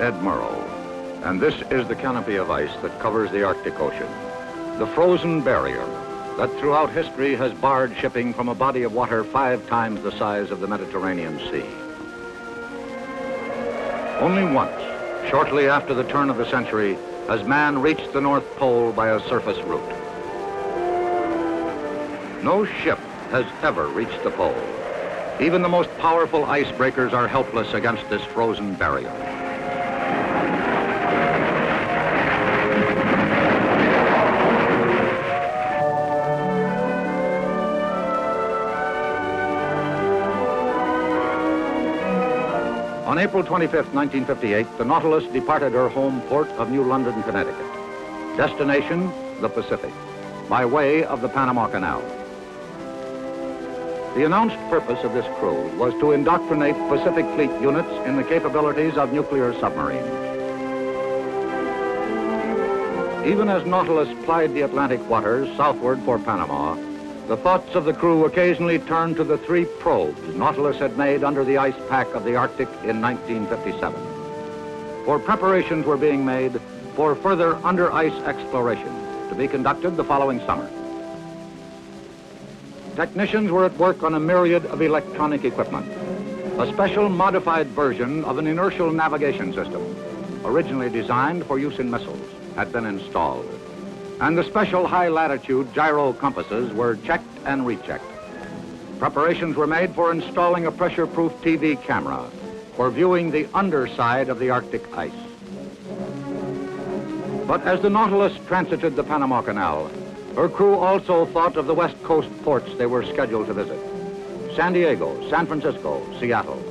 Ed Murrow, and this is the canopy of ice that covers the Arctic Ocean, the frozen barrier that throughout history has barred shipping from a body of water 5 times the size of the Mediterranean Sea. Only once, shortly after the turn of the century, has man reached the North Pole by a surface route. No ship has ever reached the pole. Even the most powerful icebreakers are helpless against this frozen barrier. On April 25, 1958, the Nautilus departed her home port of New London, Connecticut. Destination, the Pacific, by way of the Panama Canal. The announced purpose of this crew was to indoctrinate Pacific Fleet units in the capabilities of nuclear submarines. Even as Nautilus plied the Atlantic waters southward for Panama, the thoughts of the crew occasionally turned to the 3 probes Nautilus had made under the ice pack of the Arctic in 1957. For preparations were being made for further under-ice exploration to be conducted the following summer. Technicians were at work on a myriad of electronic equipment. A special modified version of an inertial navigation system, originally designed for use in missiles, had been installed. And the special high-latitude gyro compasses were checked and rechecked. Preparations were made for installing a pressure-proof TV camera for viewing the underside of the Arctic ice. But as the Nautilus transited the Panama Canal, her crew also thought of the West Coast ports they were scheduled to visit: San Diego, San Francisco, Seattle.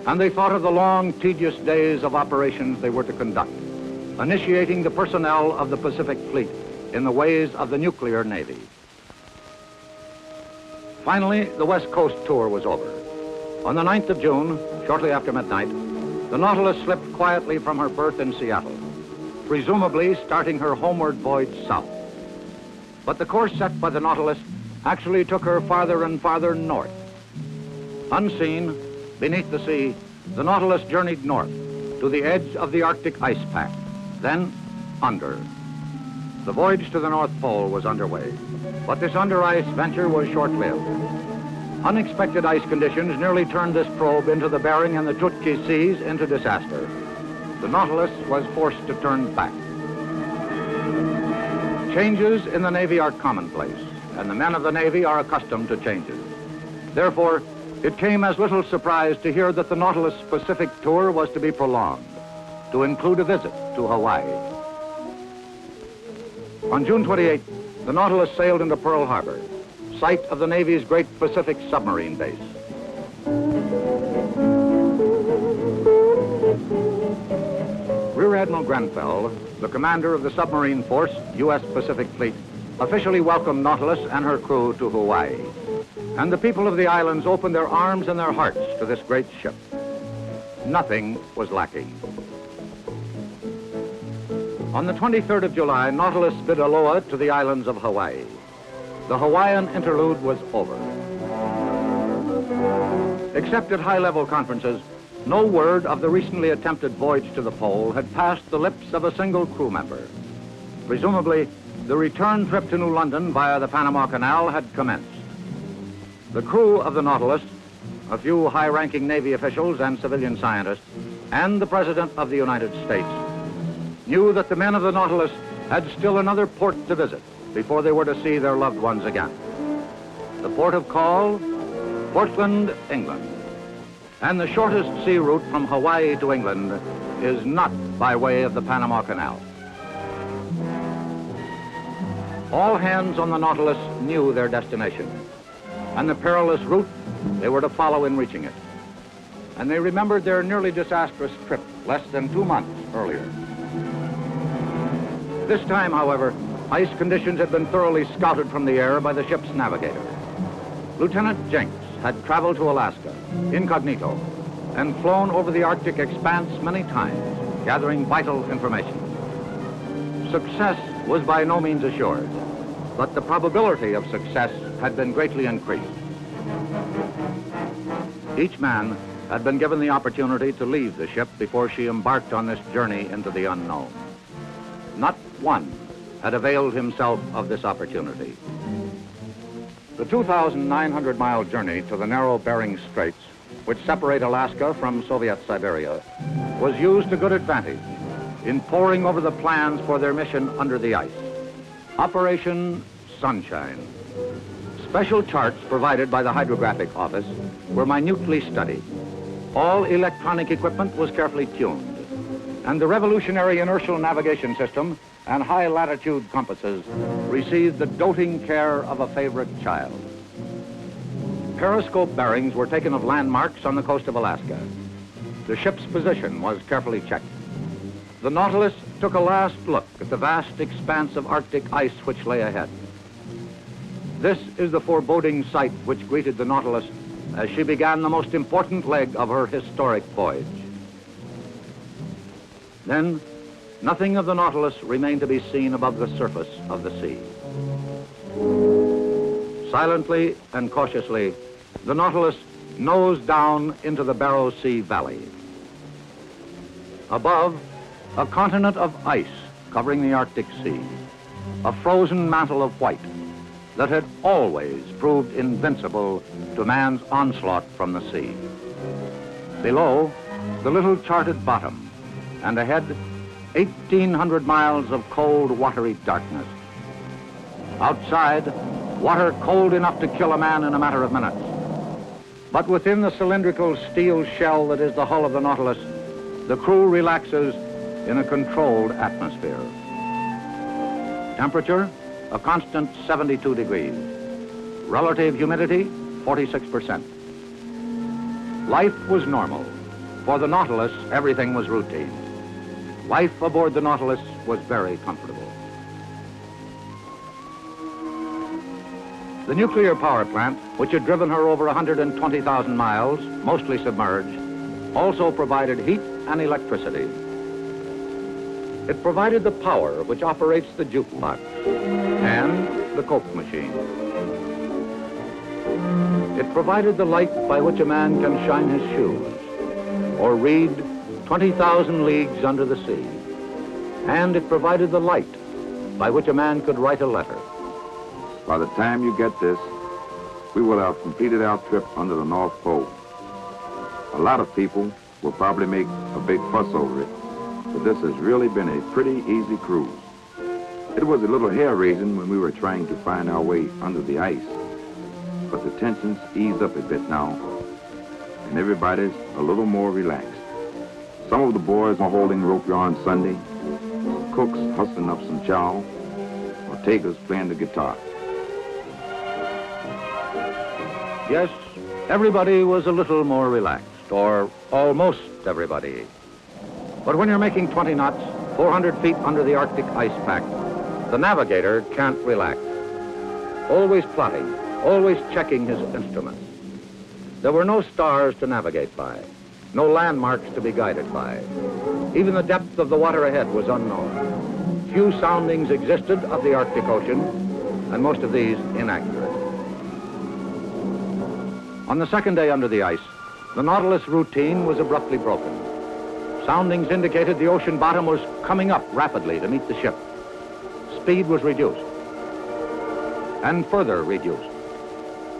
And they thought of the long, tedious days of operations they were to conduct, initiating the personnel of the Pacific Fleet in the ways of the nuclear Navy. Finally, the West Coast tour was over. On the 9th of June, shortly after midnight, the Nautilus slipped quietly from her berth in Seattle, presumably starting her homeward voyage south. But the course set by the Nautilus actually took her farther and farther north. Unseen, beneath the sea, the Nautilus journeyed north to the edge of the Arctic ice pack, then under. The voyage to the North Pole was underway, but this under-ice venture was short-lived. Unexpected ice conditions nearly turned this probe into the Bering and the Chukchi Seas into disaster. The Nautilus was forced to turn back. Changes in the Navy are commonplace, and the men of the Navy are accustomed to changes. Therefore, it came as little surprise to hear that the Nautilus Pacific tour was to be prolonged, to include a visit to Hawaii. On June 28, the Nautilus sailed into Pearl Harbor, site of the Navy's great Pacific submarine base. Rear Admiral Grenfell, the commander of the submarine force, U.S. Pacific Fleet, officially welcomed Nautilus and her crew to Hawaii. And the people of the islands opened their arms and their hearts to this great ship. Nothing was lacking. On the 23rd of July, Nautilus bid aloha to the islands of Hawaii. The Hawaiian interlude was over. Except at high-level conferences, no word of the recently attempted voyage to the pole had passed the lips of a single crew member. Presumably, the return trip to New London via the Panama Canal had commenced. The crew of the Nautilus, a few high-ranking Navy officials and civilian scientists, and the President of the United States knew that the men of the Nautilus had still another port to visit before they were to see their loved ones again. The port of call, Portland, England. And the shortest sea route from Hawaii to England is not by way of the Panama Canal. All hands on the Nautilus knew their destination and the perilous route they were to follow in reaching it. And they remembered their nearly disastrous trip less than 2 months earlier. This time, however, ice conditions had been thoroughly scouted from the air by the ship's navigator. Lieutenant Jenks had traveled to Alaska, incognito, and flown over the Arctic expanse many times, gathering vital information. Success was by no means assured, but the probability of success had been greatly increased. Each man had been given the opportunity to leave the ship before she embarked on this journey into the unknown. Not one had availed himself of this opportunity. The 2,900-mile journey to the narrow Bering Straits, which separate Alaska from Soviet Siberia, was used to good advantage in poring over the plans for their mission under the ice. Operation Sunshine. Special charts provided by the Hydrographic Office were minutely studied. All electronic equipment was carefully tuned, and the revolutionary inertial navigation system and high-latitude compasses received the doting care of a favorite child. Periscope bearings were taken of landmarks on the coast of Alaska. The ship's position was carefully checked. The Nautilus took a last look at the vast expanse of Arctic ice which lay ahead. This is the foreboding sight which greeted the Nautilus as she began the most important leg of her historic voyage. Then, nothing of the Nautilus remained to be seen above the surface of the sea. Silently and cautiously, the Nautilus nosed down into the Barrow Sea Valley. Above, a continent of ice covering the Arctic Sea, a frozen mantle of white that had always proved invincible to man's onslaught from the sea. Below, the little charted bottom, and ahead, 1,800 miles of cold, watery darkness. Outside, water cold enough to kill a man in a matter of minutes. But within the cylindrical steel shell that is the hull of the Nautilus, the crew relaxes in a controlled atmosphere. Temperature, a constant 72 degrees. Relative humidity, 46%. Life was normal. For the Nautilus, everything was routine. Life aboard the Nautilus was very comfortable. The nuclear power plant, which had driven her over 120,000 miles, mostly submerged, also provided heat and electricity. It provided the power which operates the jukebox and the Coke machine. It provided the light by which a man can shine his shoes or read 20,000 leagues under the sea. And it provided the light by which a man could write a letter. By the time you get this, we will have completed our trip under the North Pole. A lot of people will probably make a big fuss over it, but this has really been a pretty easy cruise. It was a little hair-raising when we were trying to find our way under the ice, but the tensions eased up a bit now, and everybody's a little more relaxed. Some of the boys are holding rope yarn Sunday, cooks hustling up some chow, or Taker's playing the guitar. Yes, everybody was a little more relaxed, or almost everybody. But when you're making 20 knots, 400 feet under the Arctic ice pack, the navigator can't relax. Always plotting, always checking his instruments. There were no stars to navigate by, no landmarks to be guided by. Even the depth of the water ahead was unknown. Few soundings existed of the Arctic Ocean, and most of these inaccurate. On the second day under the ice, the Nautilus routine was abruptly broken. Soundings indicated the ocean bottom was coming up rapidly to meet the ship. Speed was reduced, and further reduced.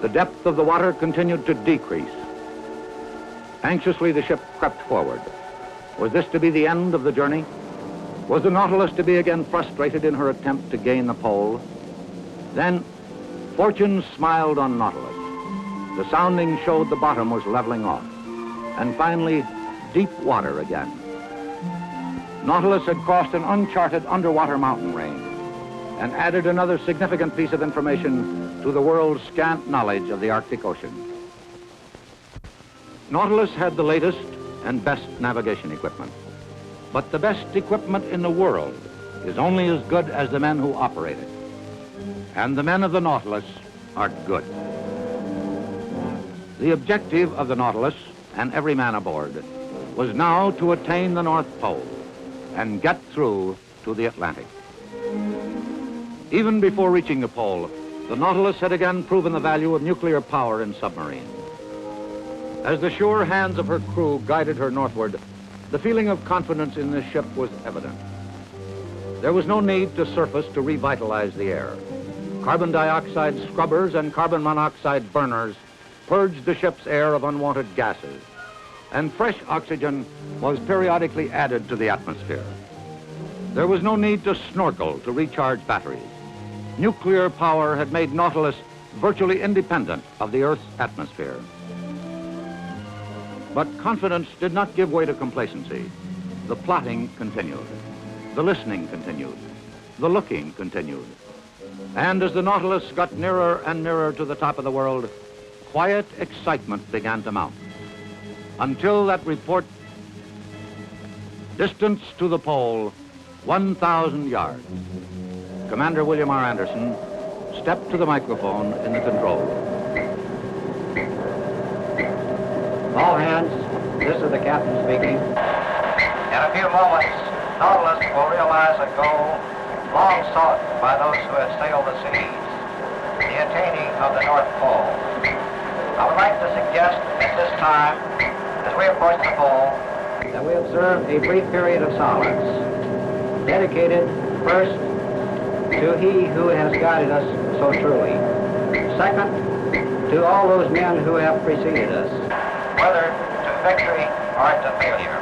The depth of the water continued to decrease. Anxiously, the ship crept forward. Was this to be the end of the journey? Was the Nautilus to be again frustrated in her attempt to gain the pole? Then, fortune smiled on Nautilus. The sounding showed the bottom was leveling off. And finally, deep water again. Nautilus had crossed an uncharted underwater mountain range and added another significant piece of information to the world's scant knowledge of the Arctic Ocean. Nautilus had the latest and best navigation equipment. But the best equipment in the world is only as good as the men who operate it. And the men of the Nautilus are good. The objective of the Nautilus and every man aboard was now to attain the North Pole and get through to the Atlantic. Even before reaching the pole, the Nautilus had again proven the value of nuclear power in submarines. As the sure hands of her crew guided her northward, the feeling of confidence in this ship was evident. There was no need to surface to revitalize the air. Carbon dioxide scrubbers and carbon monoxide burners purged the ship's air of unwanted gases, and fresh oxygen was periodically added to the atmosphere. There was no need to snorkel to recharge batteries. Nuclear power had made Nautilus virtually independent of the Earth's atmosphere. But confidence did not give way to complacency. The plotting continued. The listening continued. The looking continued. And as the Nautilus got nearer and nearer to the top of the world, quiet excitement began to mount. Until that report, distance to the pole, 1,000 yards. Commander William R. Anderson stepped to the microphone in the control room. All hands, this is the captain speaking. In a few moments, Nautilus will realize a goal long sought by those who have sailed the seas, the attaining of the North Pole. I would like to suggest at this time, as we approach the pole, That we observe a brief period of silence, dedicated first to he who has guided us so truly. Second, to all those men who have preceded us. whether to victory or to failure.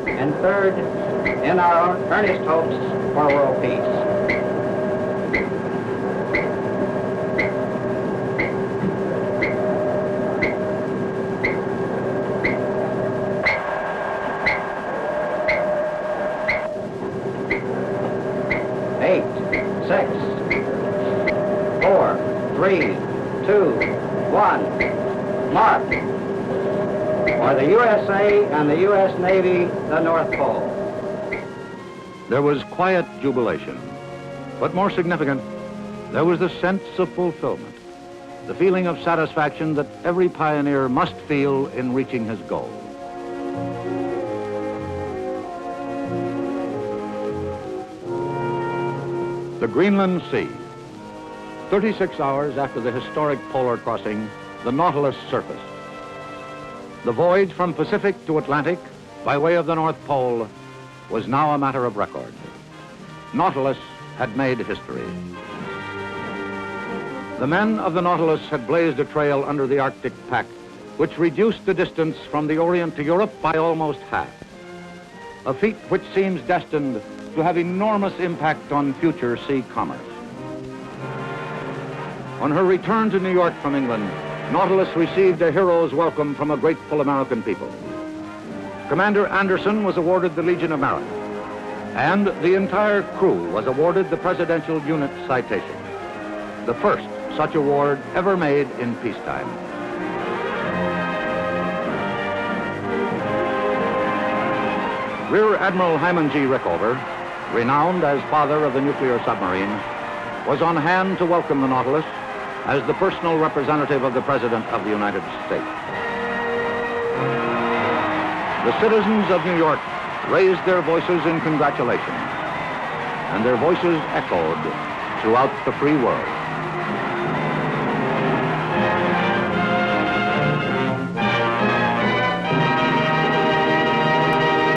And third, in our earnest hopes for world peace. Eight, 6, 4, 3, 2, 1, mark. For the USA and the U.S. Navy, the North Pole. There was quiet jubilation, but more significant, there was the sense of fulfillment, the feeling of satisfaction that every pioneer must feel in reaching his goal. The Greenland Sea. 36 hours after the historic polar crossing, the Nautilus surfaced. The voyage from Pacific to Atlantic by way of the North Pole was now a matter of record. Nautilus had made history. The men of the Nautilus had blazed a trail under the Arctic pack, which reduced the distance from the Orient to Europe by almost half. A feat which seems destined to have enormous impact on future sea commerce. On her return to New York from England, Nautilus received a hero's welcome from a grateful American people. Commander Anderson was awarded the Legion of Merit, and the entire crew was awarded the Presidential Unit Citation, the first such award ever made in peacetime. Rear Admiral Hyman G. Rickover, renowned as father of the nuclear submarine, was on hand to welcome the Nautilus as the personal representative of the President of the United States. The citizens of New York raised their voices in congratulation, and their voices echoed throughout the free world.